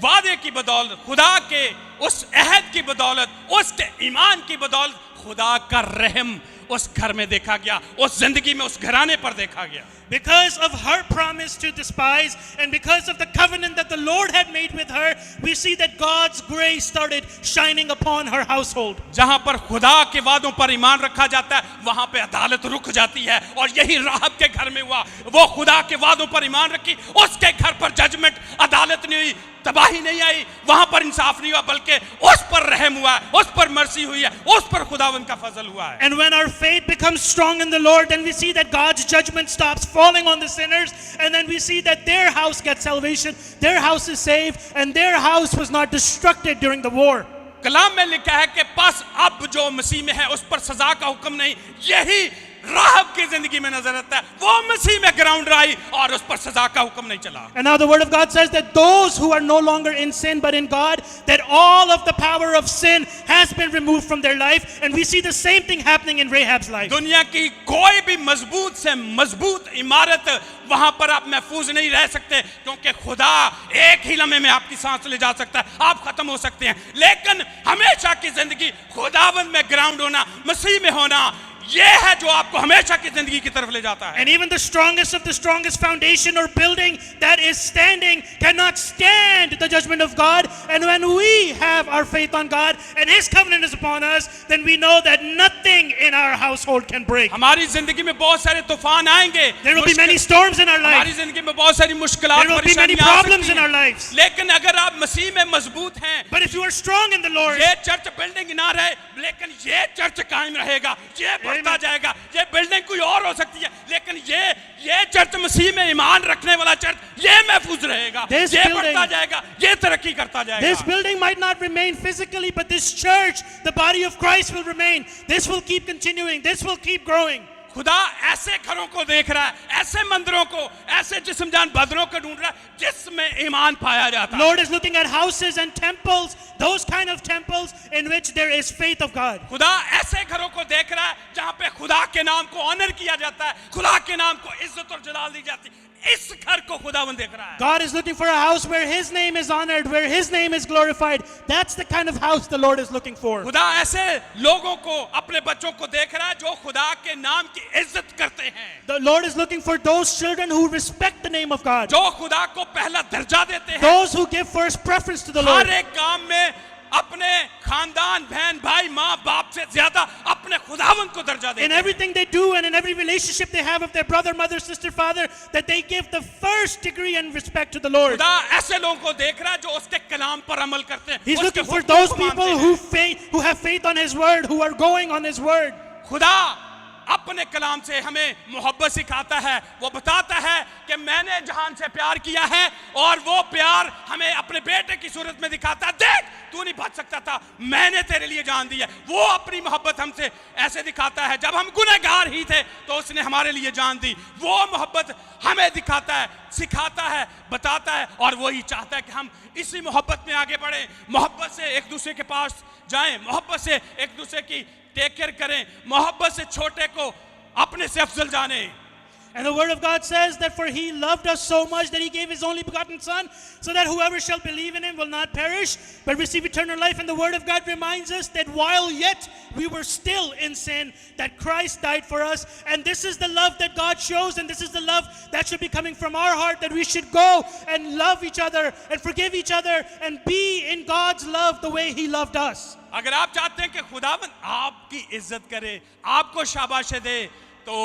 वादे की बदौलत, खुदा के उस अहद की बदौलत, उसके ईमान की बदौलत, खुदा का रहम उस घर में देखा गया, उस जिंदगी में, उस घराने पर देखा गया। Because of her promise to despise, and because of the covenant that the Lord had made with her, we see that God's grace started shining upon her household. जहां पर खुदा के वादों पर ईमान रखा जाता है, वहां पे अदालत रुक जाती है, और यही राहब के घर में हुआ। वो खुदा के वादों पर ईमान रखी, उसके घर पर जजमेंट, अदालत नहीं हुई, तबाही नहीं आई, वहां पर इंसाफ नहीं हुआ, बल्कि उस पर रहम हुआ, उस पर मर्सी हुई है, उस पर खुदावंद का फजल हुआ है। And when our faith becomes strong in the Lord, then we see that God's judgment stops falling on the sinners, and then we see that their house gets salvation, their house is saved, and their house was not destructed during the war. कलाम में लिखा है कि बस अब जो मसीह में है उस पर सजा का हुक्म नहीं, यही राहब की जिंदगी में नजर आता है, वो मसीह में ग्राउंड आई और उस पर सजा का हुक्म नहीं चला। And now the word of God says that those who are no longer in sin but in God, that all of the power of sin has been removed from their life, and we see the same thing happening in Rahab's life. दुनिया की कोई भी मजबूत से मजबूत इमारत वहां पर आप महफूज नहीं रह सकते, क्योंकि खुदा एक ही लम्हे में आपकी सांस ले जा सकता है, आप खत्म हो सकते हैं। लेकिन हमेशा की जिंदगी खुदावंद में ग्राउंड होना, मसीह में होना, ये है जो आपको हमेशा की जिंदगी की तरफ ले जाता है। And even the strongest of the strongest foundation or building that is standing cannot stand the judgment of God. And when we have our faith on God and His covenant is upon us, then we know that nothing in our household can break. हमारी जिंदगी में बहुत सारे तूफान आएंगे, There will be many storms in our हमारी life. जिंदगी में बहुत सारी मुश्किलात, There will be many परेशानियां आ problems सकती in our हैं। lives. लेकिन अगर आप मसीह में मजबूत हैं, But if you are strong in the Lord, ये चर्च बिल्डिंग ना रहे, लेकिन ये चर्च कायम रहेगा, ये बढ़ता जाएगा। ये बिल्डिंग कोई और हो सकती है, लेकिन ये चर्च मसीह में ईमान रखने वाला चर्च, ये महफूज रहेगा, This ये building- बढ़ता जाएगा, ये तरक्की करता जाएगा। this building might not remain physically, but this church, the body of Christ, will remain. This will keep continuing. This will keep growing. खुदा ऐसे घरों को देख रहा है, ऐसे मंदिरों को, ऐसे जिस्मजान बदरों को ढूंढ रहा है जिसमें ईमान पाया जाता है। Lord is looking at houses and temples, those kind of temples in which there is faith of God. खुदा ऐसे घरों को देख रहा है जहां पे खुदा के नाम को ऑनर किया जाता है, खुदा के नाम को इज्जत और जलाल दी जाती है। इस घर को खुदावंद देख रहा है। God is looking for a house where His name is honored, where His name is glorified. That's the kind of house the Lord is looking for. खुदा ऐसे लोगों को, अपने बच्चों को देख रहा है जो खुदा के नाम की इज्जत करते हैं, The Lord is looking for those children who respect the name of God, जो खुदा को पहला दर्जा देते हैं, those who give first preference to the Lord. हर एक काम में अपने खानदान, बहन भाई, माँ बाप से ज्यादा अपने खुदावंद को दर्जा देते In हैं। everything they do and in every relationship they have with their brother, mother, sister, father, that they give the first degree and respect to the Lord. खुदा ऐसे लोगों को देख रहा है जो उसके कलाम पर अमल करते हैं, He's उसके looking for हुक्मों those को मानते people हैं। who have faith on His word, who are going on His word. खुदा अपने कलाम से हमें मोहब्बत सिखाता है, वो बताता है कि मैंने जहान से प्यार किया है, और वो प्यार हमें अपने बेटे की सूरत में दिखाता है। देख, तू नहीं बच सकता था, मैंने तेरे लिए जान दी है। वो अपनी मोहब्बत हमसे ऐसे दिखाता है, जब हम गुनहगार ही थे तो उसने हमारे लिए जान दी। वो मोहब्बत हमें दिखाता है, सिखाता है, बताता है, और वही चाहता है कि हम इसी मोहब्बत में आगे बढ़ें, मोहब्बत से एक दूसरे के पास जाएं, मोहब्बत से एक दूसरे की टेक केयर करें, मोहब्बत से छोटे को अपने से अफजल जाने। And the word of God says that for He loved us so much that He gave His only begotten Son, so that whoever shall believe in Him will not perish but receive eternal life. And the word of God reminds us that while yet we were still in sin, that Christ died for us. And this is the love that God shows, and this is the love that should be coming from our heart, that we should go and love each other and forgive each other and be in God's love the way He loved us. अगर आप चाहते हैं कि खुदावंद आपकी इज्जत करे, आपको शाबाश दे, तो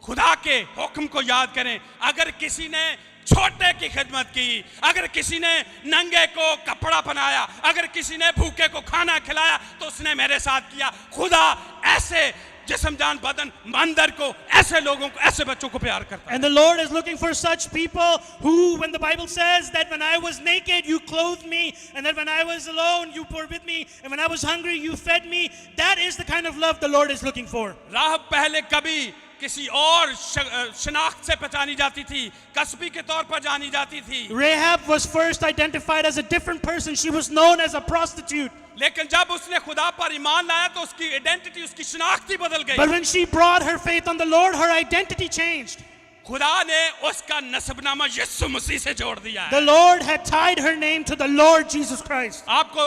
खुदा के हुक्म को याद करें। अगर किसी ने छोटे की खिदमत की, अगर किसी ने नंगे को कपड़ा पहनाया, अगर किसी ने भूखे को खाना खिलाया, तो उसने मेरे साथ किया। खुदा ऐसे जिस्म जान बदन मंदिर को, ऐसे लोगों को, ऐसे बच्चों को प्यार करता है। And the Lord is looking for such people who, when the Bible says that when I was naked you clothed me, and that when I was alone you were with me, and when I was hungry you fed me, that is the kind of love the Lord is looking for. राहब पहले कभी किसी और शनाख्त से पहचानी जाती थी, कस्बी के तौर पर जानी जाती थी। Rahab was first identified as a different person. She was known as a prostitute. लेकिन जब उसने खुदा पर ईमान लाया तो उसकी आइडेंटिटी, उसकी शनाख्त ही बदल गई। But when she brought her faith on the Lord, her identity changed. खुदा ने उसका नस्बनामा यीशु मसीह से जोड़ दिया है। The Lord had tied her name to the Lord Jesus Christ. आपको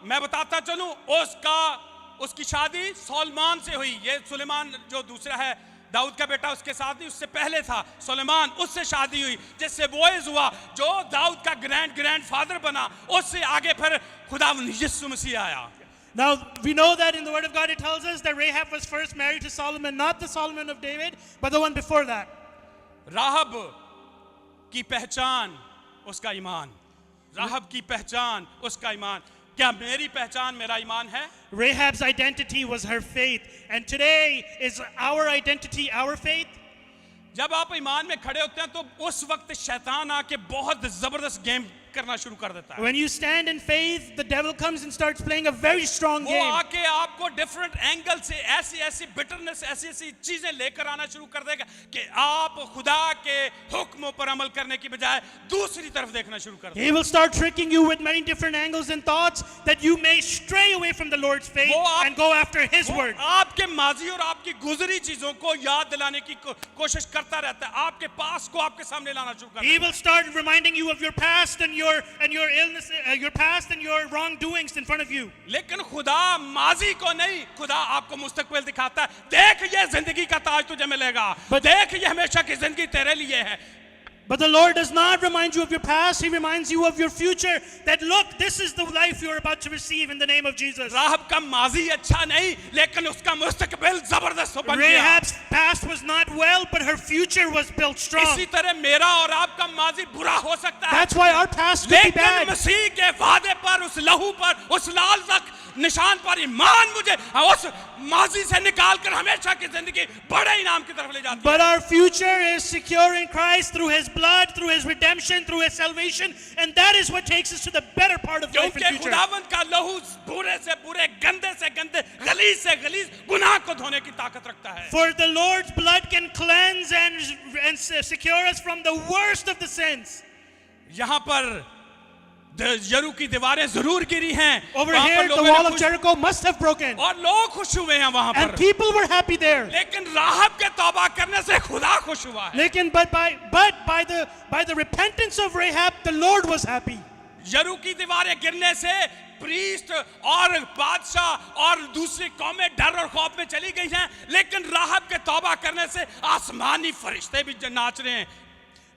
मैं बताता चलूं, उसकी शादी सुलेमान से हुई। ये सुलेमान जो दूसरा है, दाऊद का बेटा, उसके साथ नहीं, उससे पहले था सुलेमान, उससे शादी हुई, जिससे बोएज हुआ जो दाऊद का ग्रैंड फादर बना। उससे आगे फिर खुदा यीशु मसीह आया। Now we know that in the Word of God it tells us that Rahab was first married to Solomon, not the Solomon of David, but the one before that. राहब की पहचान उसका ईमान, राहब की पहचान उसका ईमान। क्या मेरी पहचान मेरा ईमान है? Rahab's identity was her faith, and today is our identity our faith. जब आप ईमान में खड़े होते हैं तो उस वक्त शैतान आके बहुत जबरदस्त गेम करना शुरू कर देता है। When you stand in faith, the devil comes and starts playing a very strong वो game. आके आपको डिफरेंट एंगल से ऐसी बिटरनेस, ऐसी चीजें लेकर आना शुरू कर देगा कि आप खुदा के हुक्मों पर अमल करने की बजाय दूसरी तरफ देखना शुरू कर देगा। He will start tricking you with many different angles and thoughts that you may stray away from the Lord's faith and go after His word. आपके माजी और आपकी गुजरी चीजों को याद दिलाने की कोशिश करता रहता है, आपके पास को आपके सामने लाना शुरू कर देगा। He will start reminding you of your past and your illness, your past and your wrongdoings in front of you. लेकिन खुदा माजी को नहीं, खुदा आपको मुस्तकबिल दिखाता है। देख ये जिंदगी का ताज तुझे मिलेगा, देख ये हमेशा की जिंदगी तेरे लिए है। But the Lord does not remind you of your past. He reminds you of your future. That look, this is the life you are about to receive in the name of Jesus. राहब का माजी अच्छा नहीं, लेकिन उसका मुस्तकबिल जबरदस्त बन गया। Rahab's past was not well, but her future was built strong. इसी तरह मेरा और आपका माजी बुरा हो सकता है। That's why our past could be लेकिन bad. मसीह के वादे पर, उस लहू पर, उस लाल तक निशान पर ईमान मुझे उस माजी से निकाल कर हमेशा की जिंदगी बड़े इनाम की तरफ ले जाती है। But our future is secure in Christ through His blood, through His redemption, through His salvation, and that is what takes us to the better part of life and क्योंकि future. खुदावंद का लहू बुरे से बुरे, गंदे से गंदे, गलीज से गलीज गुनाह को धोने की ताकत रखता है। For the Lord's blood can cleanse and secure us from the worst of the sins. यहाँ पर यरू की दीवारें जरूर गिरी हैं, Over वहाँ पर here, the लोगों ने wall of खुश- Jericho must have broken, और लोग खुश हुए हैं वहाँ and पर, people were happy there. लेकिन राहब के तौबा करने से खुदा खुश हुआ है। Lekin, but by the repentance of Rahab, the Lord was happy. यरू की दीवारें गिरने से प्रीस्ट और बादशाह और दूसरी कौमें डर और खौफ में चली गई हैं, लेकिन राहब के तौबा करने से आसमानी फरिश्ते भी नाच रहे हैं।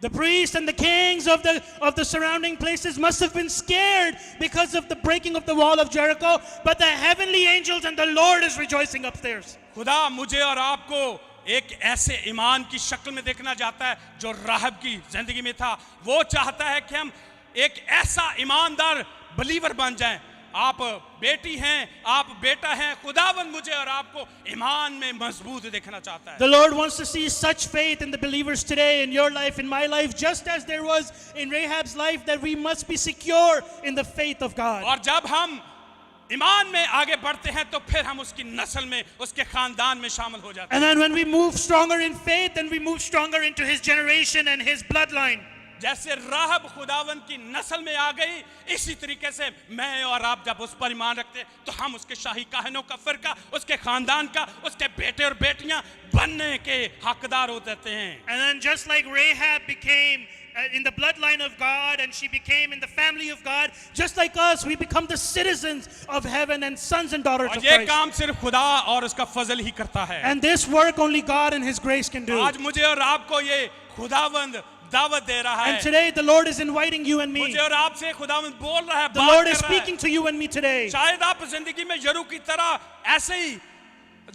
The priests and the kings of the surrounding places must have been scared because of the breaking of the wall of Jericho, but the heavenly angels and the Lord is rejoicing upstairs. खुदा मुझे और आपको एक ऐसे ईमान की शक्ल में देखना चाहता है जो राहब की जिंदगी में था। वो चाहता है कि हम एक ऐसा ईमानदार बलीवर बन जाएं। आप बेटी हैं, आप बेटा हैं, खुदावंद मुझे और आपको ईमान में मजबूत देखना चाहता है। The Lord wants to see such faith in the believers today, in your life, in my life, just as there was in Rahab's life, that we must be secure in the faith of God. और जब हम ईमान में आगे बढ़ते हैं तो फिर हम उसकी नस्ल में, उसके खानदान में शामिल हो जाते हैं। And then when we move stronger in faith, then we move stronger into His generation and His bloodline. जैसे राहब खुदावंद की नस्ल में आ गई, इसी तरीके से मैं और आप जब उस पर ईमान रखते हैं तो हम उसके शाही काहनों का फिरका, उसके खानदान का, उसके बेटे और बेटियां बनने के हकदार हो जाते हैं। And then just like Rahab became in the bloodline of God and she became in the family of God, just like us, we become the citizens of heaven and sons and daughters और of ये Christ. काम सिर्फ खुदा और उसका फजल ही करता है। And this work only God and His grace can do. आज मुझे और आपको ये खुदावंद दावत दे रहा And है। today the Lord is inviting you and me. मुझे और आपसे खुदावंद बोल रहा है, The बात Lord कर is रहा है। speaking to you and me today. शायद आप जिंदगी में यरू की तरह ऐसे ही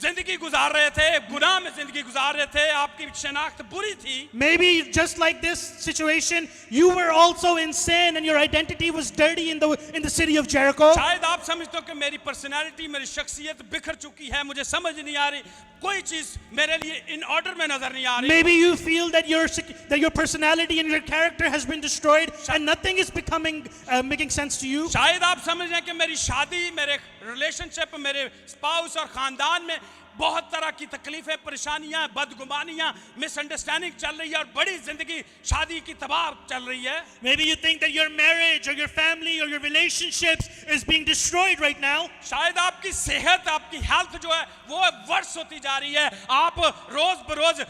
जिंदगी गुजार रहे थे, गुनाह में जिंदगी गुजार रहे थे, आपकी शनाख्त बुरी थी। Maybe just like this situation, you were also in sin and your identity was dirty in the city of Jericho. शायद आप समझते हो कि मेरी पर्सनालिटी, मेरी शख्सियत बिखर चुकी है, मुझे समझ नहीं आ रही, कोई चीज मेरे लिए इन ऑर्डर में नजर नहीं आ रही। Maybe you feel that your personality and your character has been destroyed and nothing is making sense to you. शायद आप समझ रहे हैं कि मेरी शादी, मेरे रिलेशनशिप, मेरे स्पाउस और खानदान में बहुत तरह की तकलीफें, परेशानियां, बदगुमानियां, मिसअंडरस्टैंडिंग चल रही है और बड़ी जिंदगी शादी की तबाह चल रही है। Maybe you think that your marriage or your family or your relationships is being destroyed right now. शायद आपकी सेहत, आपकी हेल्थ जो है वो वर्स होती जा रही है, आप रोज बरोज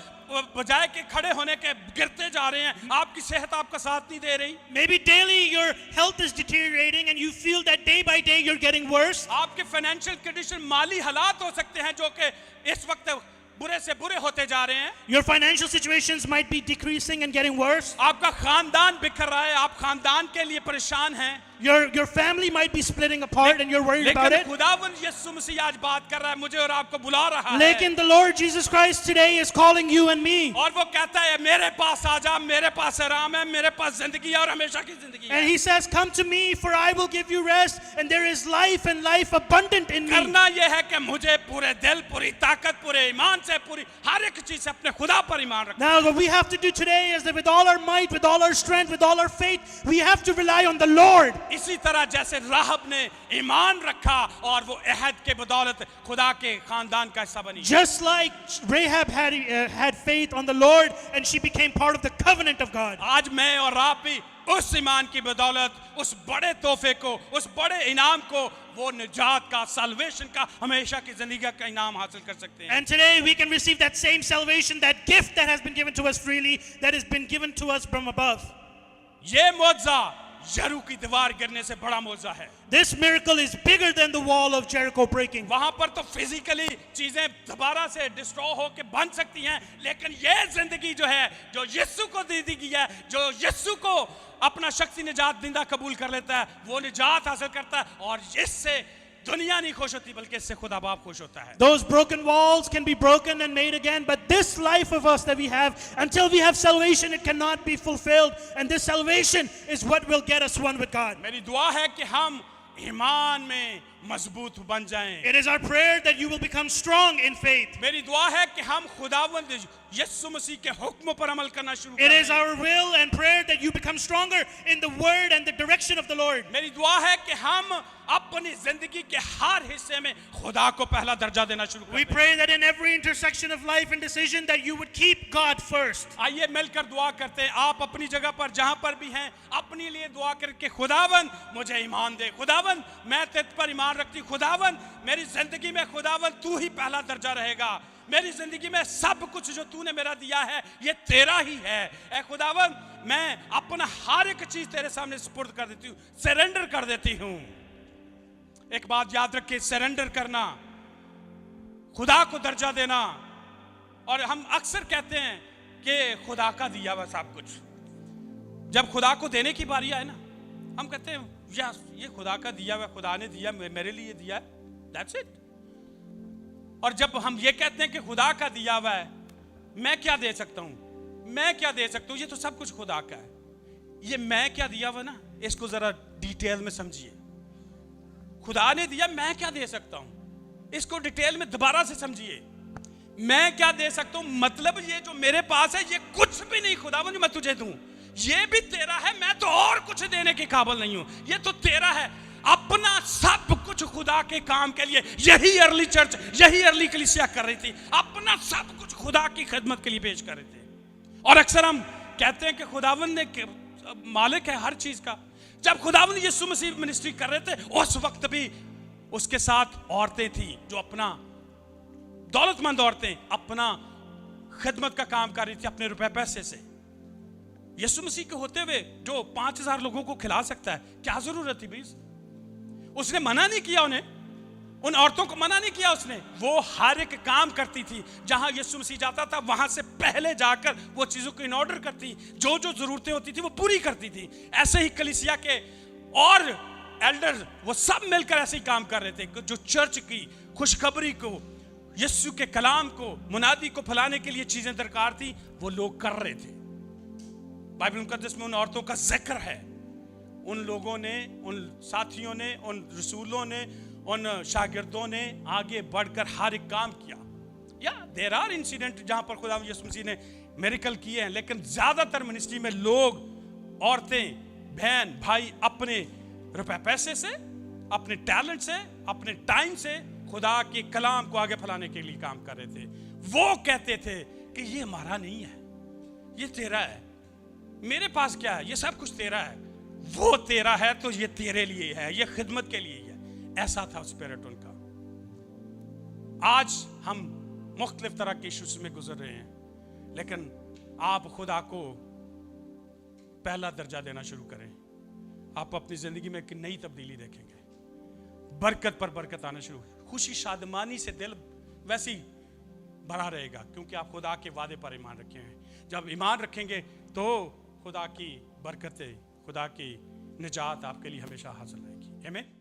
बजाय के खड़े होने के गिरते जा रहे हैं, आपकी सेहत आपका साथ नहीं दे रही। Maybe daily your health is deteriorating and you feel that day by day you're getting worse. आपके फाइनेंशियल कंडीशन, माली हालात हो सकते हैं जो कि इस वक्त बुरे से बुरे होते जा रहे हैं। Your financial situations might be decreasing and getting worse. आपका खानदान बिखर रहा है, आप खानदान के लिए परेशान हैं। Your family might be splitting apart and you're worried about लेकिन it. खुदावन यीशु मसीह आज बात कर रहा है, मुझे और आपको बुला रहा है, लेकिन the Lord Jesus Christ today is calling you and me. और वो कहता है मेरे पास आ जा, मेरे पास आराम है, मेरे पास जिंदगी है और हमेशा की जिंदगी And है। he says, come to me for I will give you rest and there is life and life abundant in me. करना यह है कि मुझे पूरे दिल, पूरी ताकत, पूरे ईमान से, पूरी हर एक चीज से अपने खुदा पर ईमान रखना। Now what we have to do today is that with all our might, with all our strength, with all our faith, we have to rely on the Lord. इसी तरह जैसे राहब ने ईमान रखा और वो अहद के बदौलत खुदा के खानदान का हिस्सा बनी। Just like Rahab had faith on the Lord and she became part of the covenant of God. आज मैं और आप भी उस ईमान की बदौलत उस बड़े तोहफे को, उस बड़े इनाम को, वो निजात का, साल्वेशन का, हमेशा की जिंदगी का इनाम हासिल कर सकते हैं। And today we can receive that same salvation, that gift that has been given to us freely, that has been given to us from above. ये मौजज़ा यरीहो की दीवार गिरने से बड़ा मौजज़ा है। This miracle is bigger than the wall of Jericho breaking. वहां पर तो फिजिकली चीजें दोबारा से डिस्ट्रॉय होके बन सकती हैं, लेकिन ये जिंदगी जो है, जो यीशु को दे दी गई है, जो यीशु को अपना शक्ति निजात दिंदा कबूल कर लेता है, वो निजात हासिल करता है और इससे दुनिया नहीं खुश होती बल्कि इससे खुदा बाप खुश होता है। Those broken walls can be broken and made again, but this life of us that we have, until we have salvation, it cannot be fulfilled. And this salvation is what will get us one with God. मेरी दुआ है कि हम ईमान में मजबूत बन जाएं। It is our prayer that you will become strong in faith. मेरी दुआ है कि हम खुदावंद यीशु मसीह के हुक्मों पर अमल करना शुरू It करें। is our will and prayer that you become stronger in the word and the direction of the Lord. मेरी दुआ है कि हम अपनी जिंदगी के हर हिस्से में खुदा को पहला दर्जा देना शुरू We करें। pray that in every intersection of life and decision that you would keep God first. आइए मिलकर दुआ करते हैं। आप अपनी जगह पर जहां पर भी हैं अपने लिए दुआ करके खुदावन मुझे ईमान दे, खुदावन मैं तेरे पर ईमान रखती हूं, खुदावन मेरी जिंदगी में खुदावन तू ही पहला दर्जा रहेगा, मेरी जिंदगी में सब कुछ जो तूने मेरा दिया है ये तेरा ही है। ए खुदावन मैं अपना हर एक चीज तेरे सामने सुपुर्द कर देती हूँ, सरेंडर कर देती हूँ। एक बात याद रखिए, सरेंडर करना, खुदा को दर्जा देना। और हम अक्सर कहते हैं कि खुदा का दिया हुआ सब कुछ, जब खुदा को देने की बारी आए ना हम कहते हैं यस ये खुदा का दिया हुआ, खुदा ने दिया, मेरे लिए दिया, दैट्स इट। और जब हम ये कहते हैं कि खुदा का दिया हुआ है, मैं क्या दे सकता हूं, मैं क्या दे सकता हूं, ये तो सब कुछ खुदा का है। ये मैं क्या दिया हुआ ना, इसको जरा डिटेल में समझिए। खुदा ने दिया, मैं क्या दे सकता हूं, इसको डिटेल में दोबारा से समझिए। मैं क्या दे सकता हूं मतलब ये जो मेरे पास है ये कुछ भी नहीं खुदावन जो मैं तुझे दूं, ये भी तेरा है, मैं तो और कुछ देने के काबिल नहीं हूं, ये तो तेरा है। अपना सब कुछ खुदा के काम के लिए, यही अर्ली चर्च, यही अर्ली कलीसिया कर रही थी, अपना सब कुछ खुदा की खिदमत के लिए पेश कर रहे थे। और अक्सर हम कहते हैं कि खुदावन ने मालिक है हर चीज का। जब खुदावन यीशु मसीह मिनिस्ट्री कर रहे थे उस वक्त भी उसके साथ औरतें थी जो अपना, दौलतमंद औरतें अपना खिदमत का काम कर रही थी अपने रुपए पैसे से। यीशु मसीह के होते हुए जो 5000 लोगों को खिला सकता है, क्या जरूरत थी प्लीज? उसने मना नहीं किया, उन्हें, उन औरतों को मना नहीं किया उसने। वो हर एक काम करती थी, जहां यीशु मसीह जाता था वहां से पहले जाकर वो चीजों को इन ऑर्डर करती, जो जो जरूरतें होती थी वो पूरी करती थी। ऐसे ही कलीसिया के और एल्डर वो सब मिलकर ऐसे ही काम कर रहे थे। जो चर्च की खुशखबरी को, यीशु के कलाम को, मुनादी को फैलाने के लिए चीजें दरकार थी, वो लोग कर रहे थे। बाइबल मुकद्दस में उन औरतों का जिक्र है। उन लोगों ने, उन साथियों ने, उन रसूलों ने, उन शागिर्दों ने आगे बढ़कर हर एक काम किया। या देयर आर इंसिडेंट जहां पर खुदा यीशु मसीह ने मिरेकल किए हैं, लेकिन ज्यादातर मिनिस्ट्री में लोग, औरतें, बहन, भाई अपने रुपए पैसे से, अपने टैलेंट से, अपने टाइम से खुदा के कलाम को आगे फैलाने के लिए काम कर रहे थे। वो कहते थे कि ये हमारा नहीं है, ये तेरा है, मेरे पास क्या है, ये सब कुछ तेरा है। वो तेरा है तो ये तेरे लिए है, ये खिदमत के लिए है। ऐसा था स्पिरिट उनका। आज हम मुख्तलिफ तरह के इश्यूज में गुजर रहे हैं, लेकिन आप खुदा को पहला दर्जा देना शुरू करें, आप अपनी जिंदगी में एक नई तब्दीली देखेंगे। बरकत पर बरकत आना शुरू, खुशी शादमानी से दिल वैसे ही भरा रहेगा, क्योंकि आप खुदा के वादे पर ईमान रखे हैं। जब ईमान रखेंगे तो खुदा की बरकतें, खुदा की निजात आपके लिए हमेशा हासिल रहेगी। आमीन।